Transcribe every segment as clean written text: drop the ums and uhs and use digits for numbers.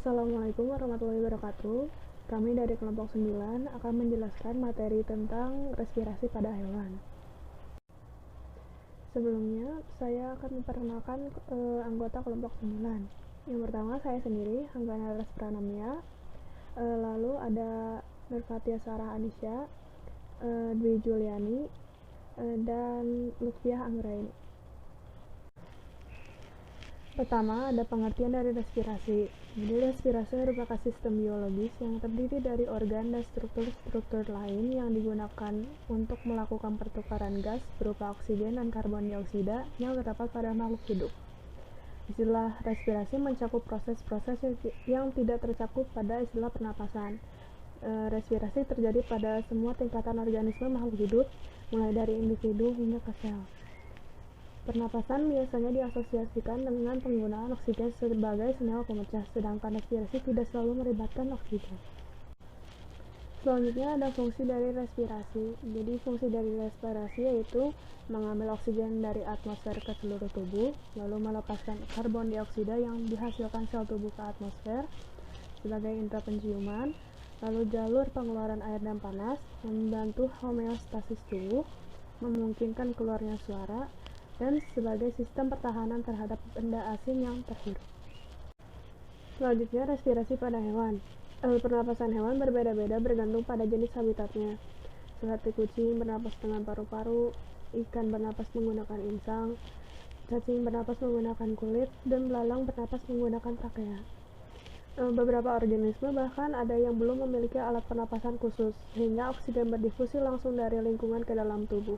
Assalamualaikum warahmatullahi wabarakatuh. Kami dari kelompok 9 akan menjelaskan materi tentang respirasi pada hewan. Sebelumnya, saya akan memperkenalkan anggota kelompok 9. Yang pertama, saya sendiri, Hanggana Pranamya. Lalu ada Nurfatia Sarah Anisha, Dwi Juliani, dan Lutfiah Anggraini. Pertama, ada pengertian dari respirasi. Jadi, respirasi merupakan sistem biologis yang terdiri dari organ dan struktur-struktur lain yang digunakan untuk melakukan pertukaran gas berupa oksigen dan karbon dioksida yang terdapat pada makhluk hidup. Istilah respirasi mencakup proses-proses yang tidak tercakup pada istilah pernapasan. Respirasi terjadi pada semua tingkatan organisme makhluk hidup, mulai dari individu hingga ke sel. Pernapasan biasanya diasosiasikan dengan penggunaan oksigen sebagai senyawa pemecah, sedangkan respirasi tidak selalu melibatkan oksigen. Selanjutnya ada fungsi dari respirasi. Jadi fungsi dari respirasi yaitu mengambil oksigen dari atmosfer ke seluruh tubuh, lalu melepaskan karbon dioksida yang dihasilkan sel tubuh ke atmosfer sebagai indera penciuman, lalu jalur pengeluaran air dan panas, membantu homeostasis tubuh, memungkinkan keluarnya suara, dan sebagai sistem pertahanan terhadap benda asing yang terhirup. Selanjutnya, respirasi pada hewan. Pernapasan hewan berbeda-beda bergantung pada jenis habitatnya. Seperti kucing bernapas dengan paru-paru, ikan bernapas menggunakan insang, cacing bernapas menggunakan kulit, dan belalang bernapas menggunakan trakea. Beberapa organisme bahkan ada yang belum memiliki alat pernapasan khusus, sehingga oksigen berdifusi langsung dari lingkungan ke dalam tubuh.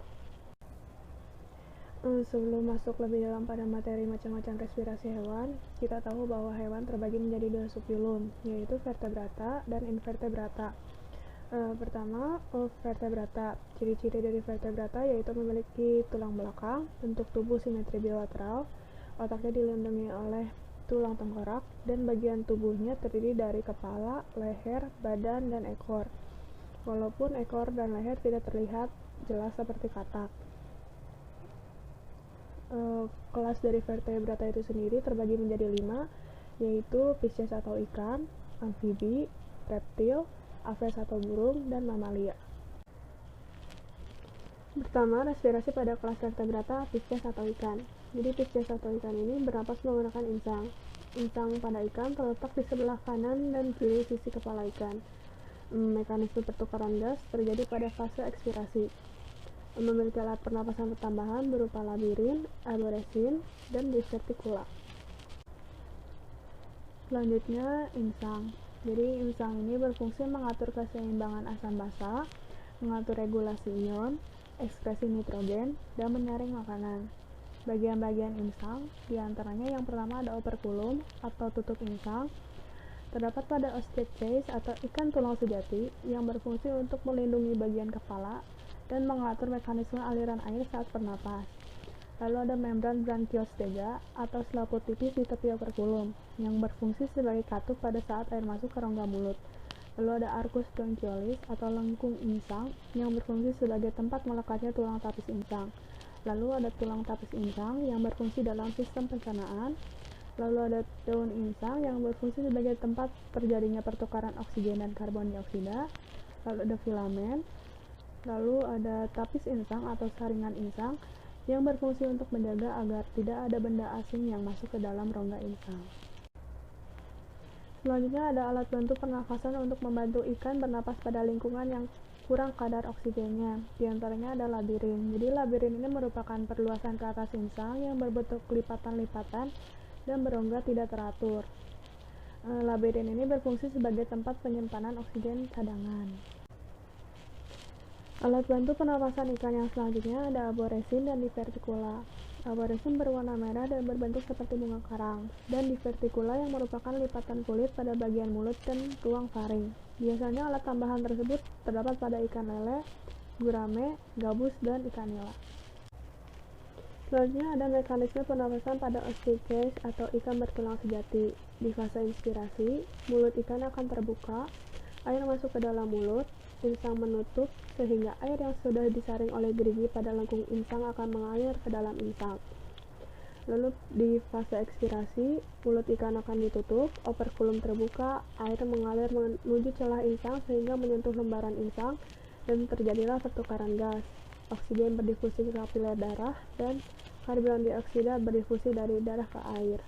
Sebelum masuk lebih dalam pada materi macam-macam respirasi hewan, kita tahu bahwa hewan terbagi menjadi dua subfilum, yaitu vertebrata dan invertebrata. Pertama, vertebrata. Ciri-ciri dari vertebrata yaitu memiliki tulang belakang, bentuk tubuh simetri bilateral, otaknya dilindungi oleh tulang tengkorak, dan bagian tubuhnya terdiri dari kepala, leher, badan, dan ekor. Walaupun ekor dan leher tidak terlihat jelas seperti katak. Kelas dari vertebrata itu sendiri terbagi menjadi 5, yaitu Pisces atau ikan, amfibi, reptil, aves atau burung, dan mamalia. Pertama, respirasi pada kelas vertebrata Pisces atau ikan. Jadi Pisces atau ikan ini bernapas menggunakan insang. Insang pada ikan terletak di sebelah kanan dan kiri sisi kepala ikan. Mekanisme pertukaran gas terjadi pada fase ekspirasi. Memiliki alat pernapasan tambahan berupa labirin, arboresin, dan divertikula. Selanjutnya, insang. Jadi, insang ini berfungsi mengatur keseimbangan asam basa, mengatur regulasi ion, ekspresi nitrogen, dan menyaring makanan. Bagian-bagian insang, diantaranya yang pertama ada operculum atau tutup insang, terdapat pada osteochase atau ikan tulang sejati yang berfungsi untuk melindungi bagian kepala dan mengatur mekanisme aliran air saat bernapas. Lalu ada membran branchiostega atau selaput tipis di tepi operculum yang berfungsi sebagai katup pada saat air masuk ke rongga mulut. Lalu ada arcus bronchiolis atau lengkung insang yang berfungsi sebagai tempat melekatnya tulang tapis insang. Lalu ada tulang tapis insang yang berfungsi dalam sistem pencernaan. Lalu ada daun insang yang berfungsi sebagai tempat terjadinya pertukaran oksigen dan karbon dioksida. Lalu ada filamen. Lalu ada tapis insang atau saringan insang yang berfungsi untuk menjaga agar tidak ada benda asing yang masuk ke dalam rongga insang. Selanjutnya ada alat bantu pernafasan untuk membantu ikan bernapas pada lingkungan yang kurang kadar oksigennya. Di antaranya ada labirin. Jadi labirin ini merupakan perluasan ke atas insang yang berbentuk lipatan-lipatan dan berongga tidak teratur. Labirin ini berfungsi sebagai tempat penyimpanan oksigen cadangan. Alat bantu pernapasan ikan yang selanjutnya ada arboresin dan divertikula. Arboresin berwarna merah dan berbentuk seperti bunga karang, dan divertikula yang merupakan lipatan kulit pada bagian mulut dan ruang faring. Biasanya alat tambahan tersebut terdapat pada ikan lele, gurame, gabus, dan ikan nila. Selanjutnya ada mekanisme pernapasan pada osteochase atau ikan bertulang sejati. Di fase inspirasi, mulut ikan akan terbuka, air masuk ke dalam mulut, insang menutup sehingga air yang sudah disaring oleh gerigi pada lengkung insang akan mengalir ke dalam insang. Lalu di fase ekspirasi, mulut ikan akan ditutup, operkulum terbuka, air mengalir menuju celah insang sehingga menyentuh lembaran insang dan terjadilah pertukaran gas. Oksigen berdifusi ke kapiler darah dan karbon dioksida berdifusi dari darah ke air.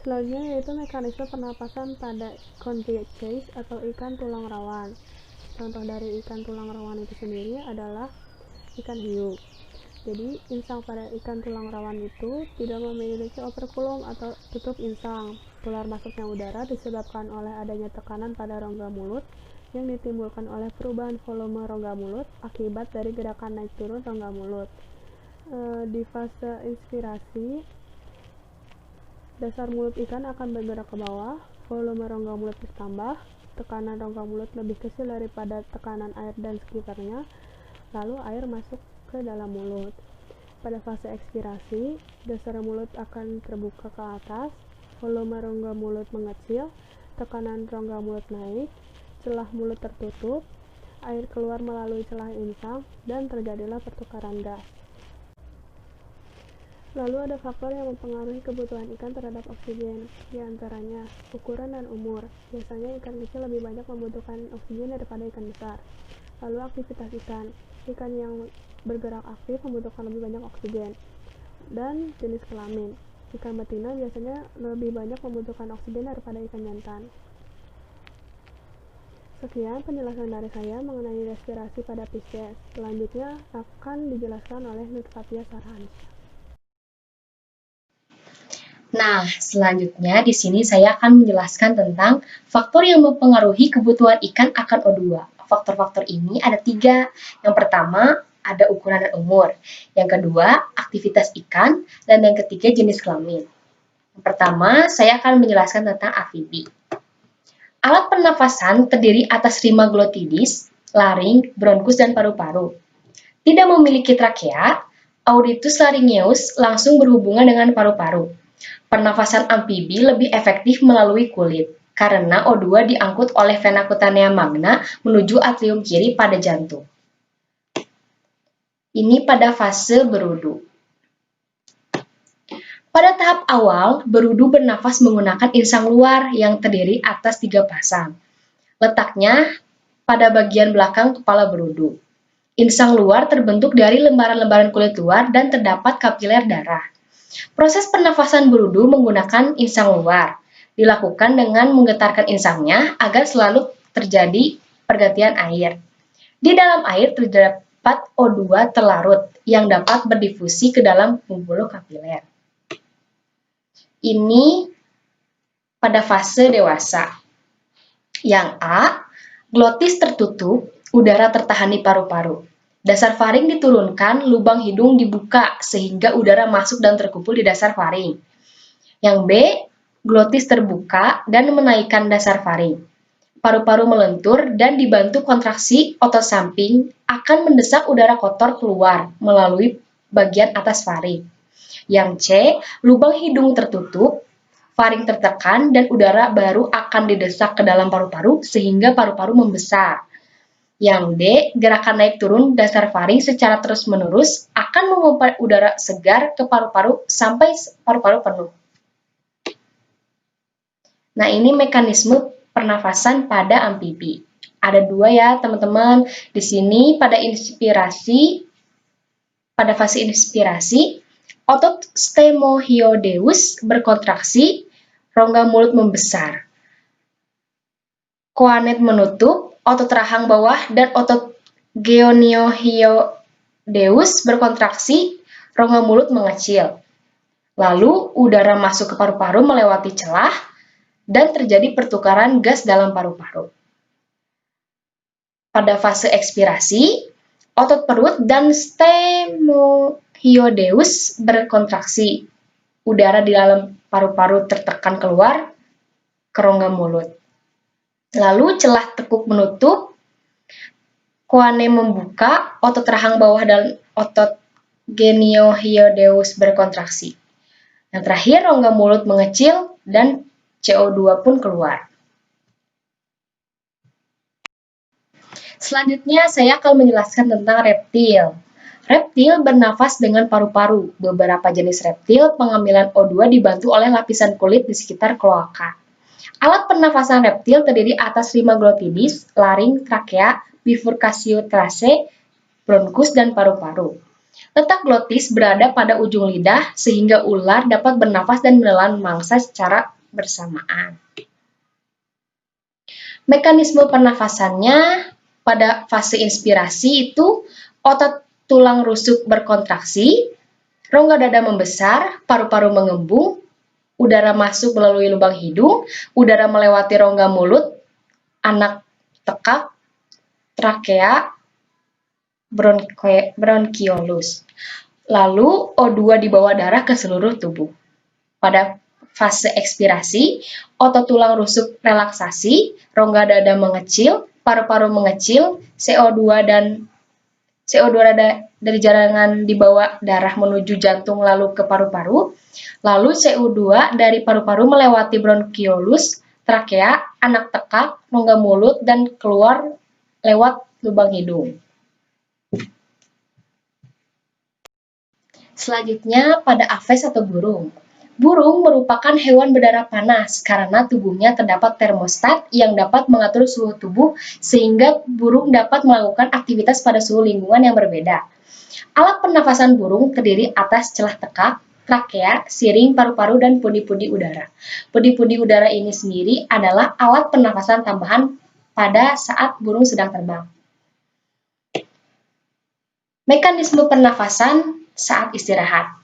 Selanjutnya yaitu mekanisme pernapasan pada conjugate case atau ikan tulang rawan. Contoh dari ikan tulang rawan itu sendiri adalah ikan hiu. Jadi, insang pada ikan tulang rawan itu tidak memiliki operkulum atau tutup insang. Keluar masuknya udara disebabkan oleh adanya tekanan pada rongga mulut yang ditimbulkan oleh perubahan volume rongga mulut akibat dari gerakan naik turun rongga mulut. Di fase inspirasi, dasar mulut ikan akan bergerak ke bawah, volume rongga mulut bertambah, tekanan rongga mulut lebih kecil daripada tekanan air dan sekitarnya, lalu air masuk ke dalam mulut. Pada fase ekspirasi, dasar mulut akan terbuka ke atas, volume rongga mulut mengecil, tekanan rongga mulut naik, celah mulut tertutup, air keluar melalui celah insang, dan terjadilah pertukaran gas. Lalu ada faktor yang mempengaruhi kebutuhan ikan terhadap oksigen, diantaranya ukuran dan umur. Biasanya ikan kecil lebih banyak membutuhkan oksigen daripada ikan besar. Lalu aktivitas ikan. Ikan yang bergerak aktif membutuhkan lebih banyak oksigen. Dan jenis kelamin. Ikan betina biasanya lebih banyak membutuhkan oksigen daripada ikan jantan. Sekian penjelasan dari saya mengenai respirasi pada Pisces. Selanjutnya akan dijelaskan oleh Nurfatia Sarhanisha. Nah, selanjutnya di sini saya akan menjelaskan tentang faktor yang mempengaruhi kebutuhan ikan akan O2. Faktor-faktor ini ada 3. Yang pertama, ada ukuran dan umur. Yang kedua, aktivitas ikan. Dan yang ketiga, jenis kelamin. Yang pertama, saya akan menjelaskan tentang amfibi. Alat pernafasan terdiri atas rima glottidis, laring, bronkus, dan paru-paru. Tidak memiliki trakea, auditus laryngeus langsung berhubungan dengan paru-paru. Pernafasan amfibi lebih efektif melalui kulit, karena O2 diangkut oleh vena cutanea magna menuju atrium kiri pada jantung. Ini pada fase berudu. Pada tahap awal, berudu bernafas menggunakan insang luar yang terdiri atas 3 pasang. Letaknya pada bagian belakang kepala berudu. Insang luar terbentuk dari lembaran-lembaran kulit luar dan terdapat kapiler darah. Proses pernafasan berudu menggunakan insang luar dilakukan dengan menggetarkan insangnya agar selalu terjadi pergantian air. Di dalam air terdapat O2 terlarut yang dapat berdifusi ke dalam pembuluh kapiler. Ini pada fase dewasa. Yang A, glotis tertutup, udara tertahan di paru-paru. Dasar faring diturunkan, lubang hidung dibuka sehingga udara masuk dan terkumpul di dasar faring. Yang B, glotis terbuka dan menaikkan dasar faring. Paru-paru melentur dan dibantu kontraksi otot samping akan mendesak udara kotor keluar melalui bagian atas faring. Yang C, lubang hidung tertutup, faring tertekan dan udara baru akan didesak ke dalam paru-paru sehingga paru-paru membesar. Yang D, gerakan naik turun dasar faring secara terus-menerus akan memompa udara segar ke paru-paru sampai paru-paru penuh. Nah, ini mekanisme pernafasan pada amfibi. Ada 2 ya, teman-teman. Di sini pada fase inspirasi, otot stemohyodeus berkontraksi, rongga mulut membesar. Choaneth menutup, otot rahang bawah dan otot geniohyodeus berkontraksi, rongga mulut mengecil. Lalu udara masuk ke paru-paru melewati celah dan terjadi pertukaran gas dalam paru-paru. Pada fase ekspirasi, otot perut dan stemohyodeus berkontraksi. Udara di dalam paru-paru tertekan keluar ke rongga mulut. Lalu celah tekuk menutup, choaneth membuka, otot rahang bawah dan otot geniohyodeus berkontraksi. Yang terakhir, rongga mulut mengecil dan CO2 pun keluar. Selanjutnya, saya akan menjelaskan tentang reptil. Reptil bernafas dengan paru-paru. Beberapa jenis reptil pengambilan O2 dibantu oleh lapisan kulit di sekitar kloaka. Alat pernafasan reptil terdiri atas 5 glotidis, laring, trakea, bifurcatio thorace, bronkus, dan paru-paru. Letak glotis berada pada ujung lidah sehingga ular dapat bernafas dan menelan mangsa secara bersamaan. Mekanisme pernafasannya pada fase inspirasi itu otot tulang rusuk berkontraksi, rongga dada membesar, paru-paru mengembung, udara masuk melalui lubang hidung, udara melewati rongga mulut, anak tekak, trakea, bronkiolus. Lalu O2 dibawa darah ke seluruh tubuh. Pada fase ekspirasi, otot tulang rusuk relaksasi, rongga dada mengecil, paru-paru mengecil, CO2 dari jaringan dibawa darah menuju jantung lalu ke paru-paru, lalu CO2 dari paru-paru melewati bronkiolus, trakea, anak tekak, rongga mulut, dan keluar lewat lubang hidung. Selanjutnya pada aves atau burung. Burung merupakan hewan berdarah panas karena tubuhnya terdapat termostat yang dapat mengatur suhu tubuh sehingga burung dapat melakukan aktivitas pada suhu lingkungan yang berbeda. Alat pernafasan burung terdiri atas celah tekak, trakea, siring, paru-paru, dan pundi-pundi udara. Pundi-pundi udara ini sendiri adalah alat pernafasan tambahan pada saat burung sedang terbang. Mekanisme pernafasan saat istirahat.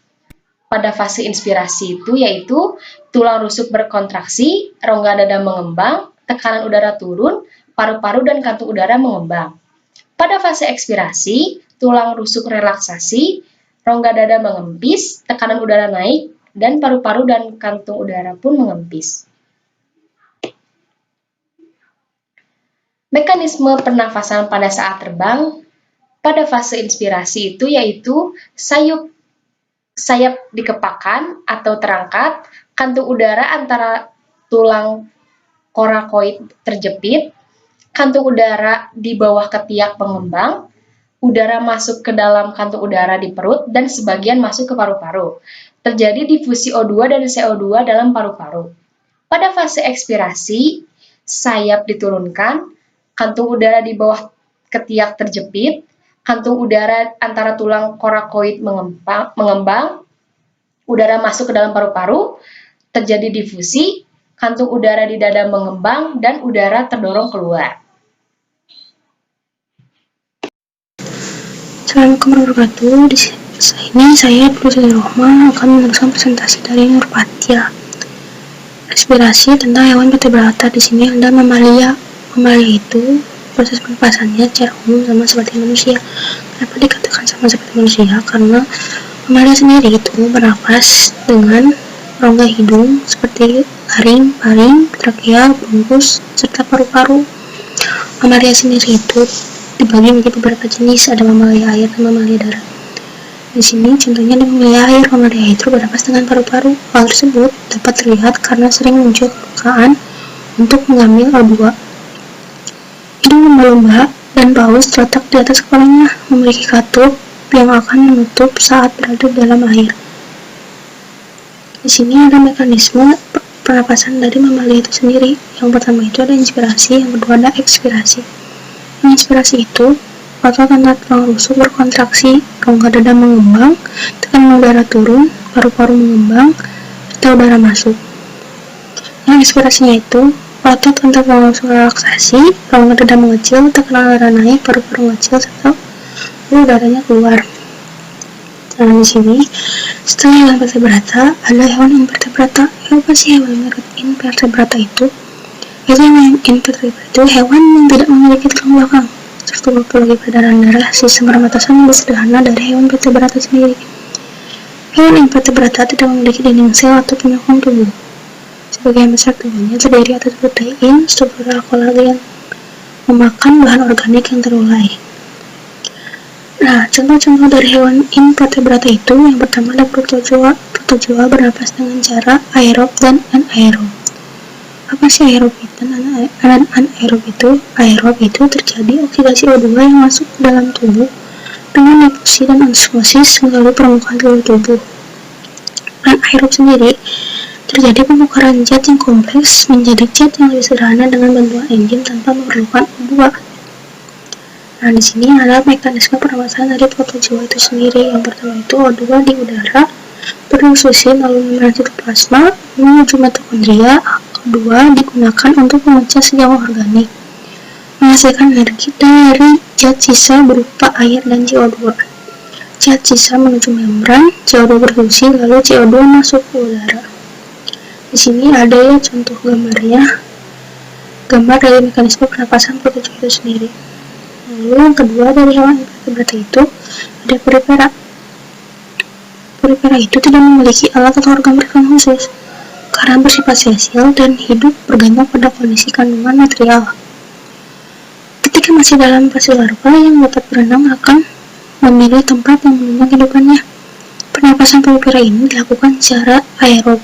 Pada fase inspirasi itu yaitu tulang rusuk berkontraksi, rongga dada mengembang, tekanan udara turun, paru-paru dan kantung udara mengembang. Pada fase ekspirasi, tulang rusuk relaksasi, rongga dada mengempis, tekanan udara naik, dan paru-paru dan kantung udara pun mengempis. Mekanisme pernafasan pada saat terbang pada fase inspirasi itu yaitu sayap dikepakkan atau terangkat, kantung udara antara tulang korakoid terjepit, kantung udara di bawah ketiak mengembang, udara masuk ke dalam kantung udara di perut dan sebagian masuk ke paru-paru. Terjadi difusi O2 dan CO2 dalam paru-paru. Pada fase ekspirasi, sayap diturunkan, kantung udara di bawah ketiak terjepit, kantung udara antara tulang korakoid mengembang, udara masuk ke dalam paru-paru, terjadi difusi, kantung udara di dada mengembang, dan udara terdorong keluar. Assalamualaikum warahmatullahi wabarakatuh. Di sini saya Putri Rohma akan meneruskan presentasi dari Nurpatia. Respirasi tentang hewan vertebrata. Di sini ada mamalia. Mamalia itu proses pernapasannya secara umum sama seperti manusia. Kenapa dikatakan sama seperti manusia? Karena mamalia sendiri itu bernapas dengan rongga hidung seperti laring, paring, trakea, bronkus, serta paru-paru. Mamalia sendiri itu dibagi menjadi beberapa jenis, ada mamalia air dan mamalia darat. Di sini contohnya ada mamalia air. Mamalia air itu bernapas dengan paru-paru. Hal tersebut dapat terlihat karena sering muncul kelangkaan untuk mengambil O2. Hidung lumba-lumba dan paus terletak di atas kepalanya, memiliki katup yang akan menutup saat berada dalam air. Di sini ada mekanisme pernapasan dari mamalia itu sendiri. Yang pertama itu ada inspirasi, yang kedua ada ekspirasi. Yang inspirasi itu otot antara tulang rusuk berkontraksi, rongga dada mengembang, tekanan udara turun, paru-paru mengembang, serta udara masuk. Yang ekspirasinya itu otot antara tulang rusuk relaksasi, rongga dada mengecil, tekanan udara naik, paru-paru mengecil, serta udaranya keluar. Nah, di sini setelah hewan vertebrata ada hewan invertebrata. Apa sih hewan invertebrata itu? Hewan invertebrata itu hewan yang tidak memiliki tulang belakang. Struktur biologi peredaran darah sistem pernapasan lebih sederhana dari hewan vertebrata sendiri. Hewan invertebrata tidak memiliki dinding sel atau penyokong tubuh. Sebagian besar tubuhnya terdiri atas protein, struktural kolagen, memakan bahan organik yang terurai. Nah, contoh-contoh dari hewan invertebrata itu yang pertama ada protozoa. Protozoa bernapas dengan cara aerob dan anaerob. Apa sih aerob dan anaerob itu? Aerob itu terjadi oksidasi O2 yang masuk ke dalam tubuh dengan difusi dan osmosis melalui permukaan seluruh tubuh. Peran aerob sendiri terjadi pembukaran zat yang kompleks menjadi zat yang lebih sederhana dengan bantuan enzim tanpa memerlukan O2. Nah, di sini ada mekanisme permasalahan dari protozoa itu sendiri. Yang pertama itu O2 di udara berdifusi melalui membran sitoplasma menuju mitokondria. O2 digunakan untuk memecah senyawa organik, menghasilkan energi dari zat sisa berupa air dan CO2. Zat sisa menuju membran, CO2 berfungsi, lalu CO2 masuk ke udara. Di sini ada ya contoh gambarnya, gambar dari mekanisme pernapasan protozoa itu sendiri. Lalu yang kedua dari hewan invertebrata itu ada Porifera. Porifera itu tidak memiliki alat atau organ berkembang khusus karena bersifat sesial dan hidup bergantung pada kondisi kandungan material. Ketika masih dalam fase larva, yang dapat berenang akan memilih tempat yang menunjang kehidupannya. Pernapasan porifera ini dilakukan secara aerob,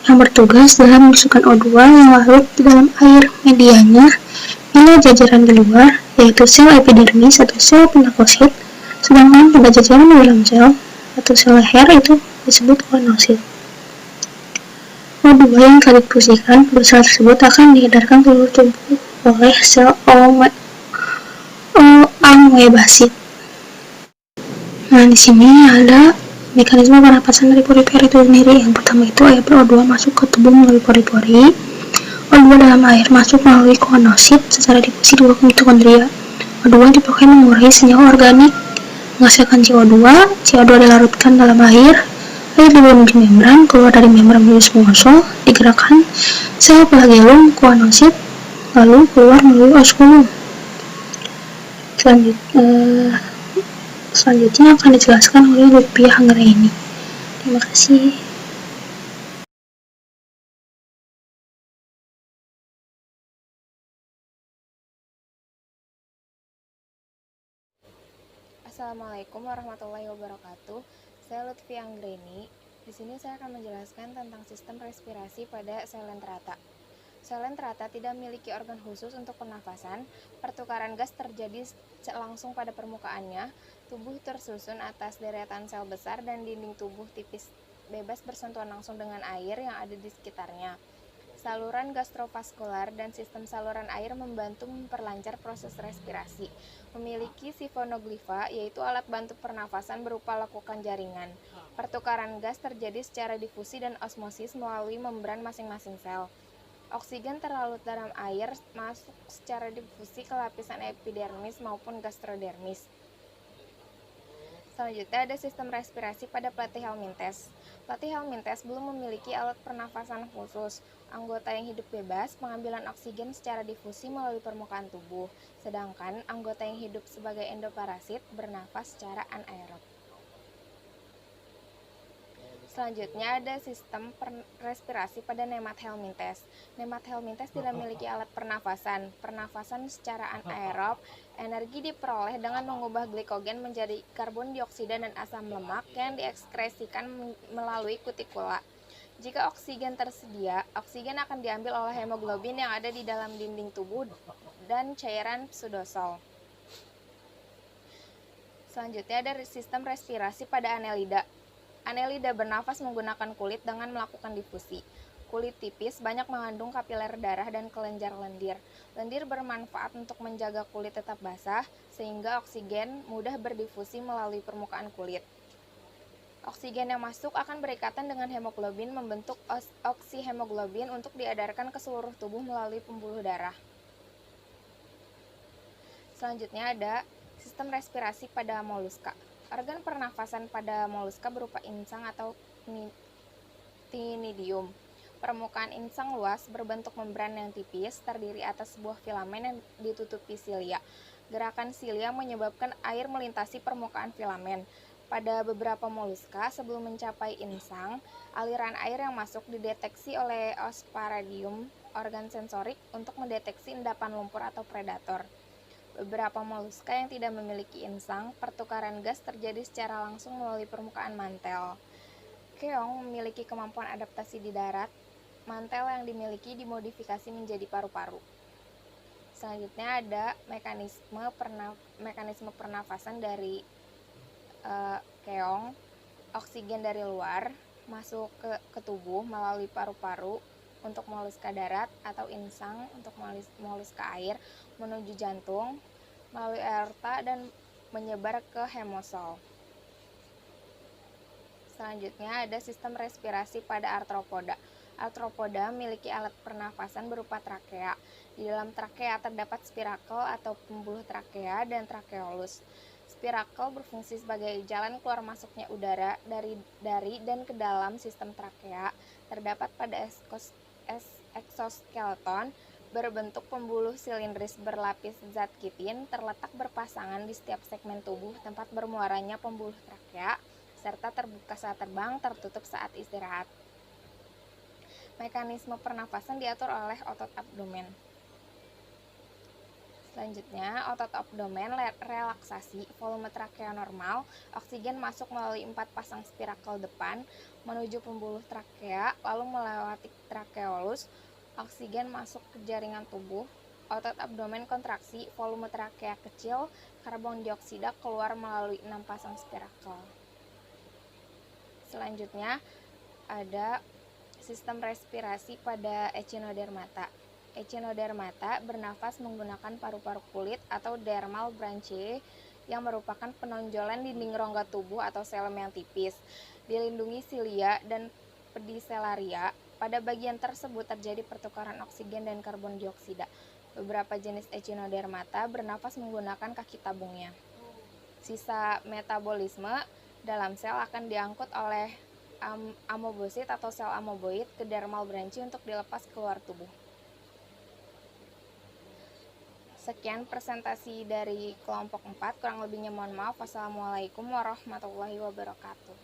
yang bertugas dalam memasukkan O2 yang larut di dalam air. Medianya ialah jajaran di luar, yaitu sel epidermis atau sel pinakosit, sedangkan pada jajaran di dalam sel atau sel leher itu disebut konosit. O2 yang telah difusikan pada sel tersebut akan diedarkan ke seluruh tubuh oleh sel amoebasit. Nah, di sini ada mekanisme pernapasan dari porifera itu sendiri. Yang pertama itu air O2 masuk ke tubuh melalui pori-pori. O2 dalam air masuk melalui konosit secara difusi di mitokondria. O2 dipakai mengurai senyawa organik, menghasilkan CO2. CO2 dilarutkan dalam air dibawa menuju membran, keluar dari membran menuju smoosul, digerakkan sel flagellum konosit, lalu keluar melalui oskulum. Selanjutnya akan dijelaskan oleh Lutfi Anggraini. Terima kasih. Assalamualaikum warahmatullahi wabarakatuh. Saya Lutfi Anggraini. Di sini saya akan menjelaskan tentang sistem respirasi pada Coelenterata. Coelenterata tidak memiliki organ khusus untuk pernafasan. Pertukaran gas terjadi langsung pada permukaannya. Tubuh tersusun atas deretan sel besar dan dinding tubuh tipis bebas bersentuhan langsung dengan air yang ada di sekitarnya. Saluran gastrovaskular dan sistem saluran air membantu memperlancar proses respirasi. Memiliki sifonoglifa, yaitu alat bantu pernafasan berupa lekukan jaringan. Pertukaran gas terjadi secara difusi dan osmosis melalui membran masing-masing sel. Oksigen terlarut dalam air masuk secara difusi ke lapisan epidermis maupun gastrodermis. Selanjutnya ada sistem respirasi pada Platyhelminthes. Platyhelminthes belum memiliki alat pernafasan khusus. Anggota yang hidup bebas pengambilan oksigen secara difusi melalui permukaan tubuh, sedangkan anggota yang hidup sebagai endoparasit bernafas secara anaerob. Selanjutnya ada sistem respirasi pada Nemathelminthes. Nemathelminthes tidak memiliki alat pernafasan secara anaerob. Energi diperoleh dengan mengubah glikogen menjadi karbon dioksida dan asam lemak yang diekskresikan melalui kutikula. Jika oksigen tersedia, oksigen akan diambil oleh hemoglobin yang ada di dalam dinding tubuh dan cairan pseudosol. Selanjutnya ada sistem respirasi pada Annelida. Annelida bernafas menggunakan kulit dengan melakukan difusi. Kulit tipis banyak mengandung kapiler darah dan kelenjar lendir. Lendir bermanfaat untuk menjaga kulit tetap basah, sehingga oksigen mudah berdifusi melalui permukaan kulit. Oksigen yang masuk akan berikatan dengan hemoglobin membentuk oksihemoglobin untuk diedarkan ke seluruh tubuh melalui pembuluh darah. Selanjutnya ada sistem respirasi pada moluska. Organ pernafasan pada moluska berupa insang atau ctenidium. Permukaan insang luas berbentuk membran yang tipis, terdiri atas sebuah filamen yang ditutupi silia. Gerakan silia menyebabkan air melintasi permukaan filamen. Pada beberapa moluska, sebelum mencapai insang, aliran air yang masuk dideteksi oleh ospharadium, organ sensorik, untuk mendeteksi endapan lumpur atau predator. Beberapa moluska yang tidak memiliki insang, pertukaran gas terjadi secara langsung melalui permukaan mantel. Keong memiliki kemampuan adaptasi di darat. Mantel yang dimiliki dimodifikasi menjadi paru-paru. Selanjutnya ada mekanisme pernafasan dari keong. Oksigen dari luar masuk ke tubuh melalui paru-paru untuk moluska darat atau insang untuk moluska air menuju jantung melalui aorta dan menyebar ke hemosol. Selanjutnya ada sistem respirasi pada arthropoda. Arthropoda memiliki alat pernafasan berupa trakea. Di dalam trakea terdapat spirakel atau pembuluh trakea dan trakeolus. Spirakel berfungsi sebagai jalan keluar masuknya udara dari dan ke dalam sistem trakea. Terdapat pada eksoskeleton berbentuk pembuluh silindris berlapis zat kitin terletak berpasangan di setiap segmen tubuh tempat bermuaranya pembuluh trakea, serta terbuka saat terbang, tertutup saat istirahat. Mekanisme pernafasan diatur oleh otot abdomen. Selanjutnya, otot abdomen relaksasi, volume trakea normal, oksigen masuk melalui 4 pasang spirakel depan menuju pembuluh trakea, lalu melewati trakeolus, oksigen masuk ke jaringan tubuh, otot abdomen kontraksi, volume trakea kecil, karbon dioksida keluar melalui 6 pasang spirakel. Selanjutnya, ada sistem respirasi pada echinodermata. Echinodermata bernafas menggunakan paru-paru kulit atau dermal branchiae yang merupakan penonjolan dinding rongga tubuh atau xilem yang tipis, dilindungi silia dan pedicelaria. Pada bagian tersebut terjadi pertukaran oksigen dan karbon dioksida. Beberapa jenis echinodermata bernafas menggunakan kaki tabungnya. Sisa metabolisme dalam sel akan diangkut oleh amoebosit atau sel amoeboid ke dermal branchiae untuk dilepas keluar tubuh. Sekian presentasi dari kelompok 4, kurang lebihnya mohon maaf. Wassalamualaikum warahmatullahi wabarakatuh.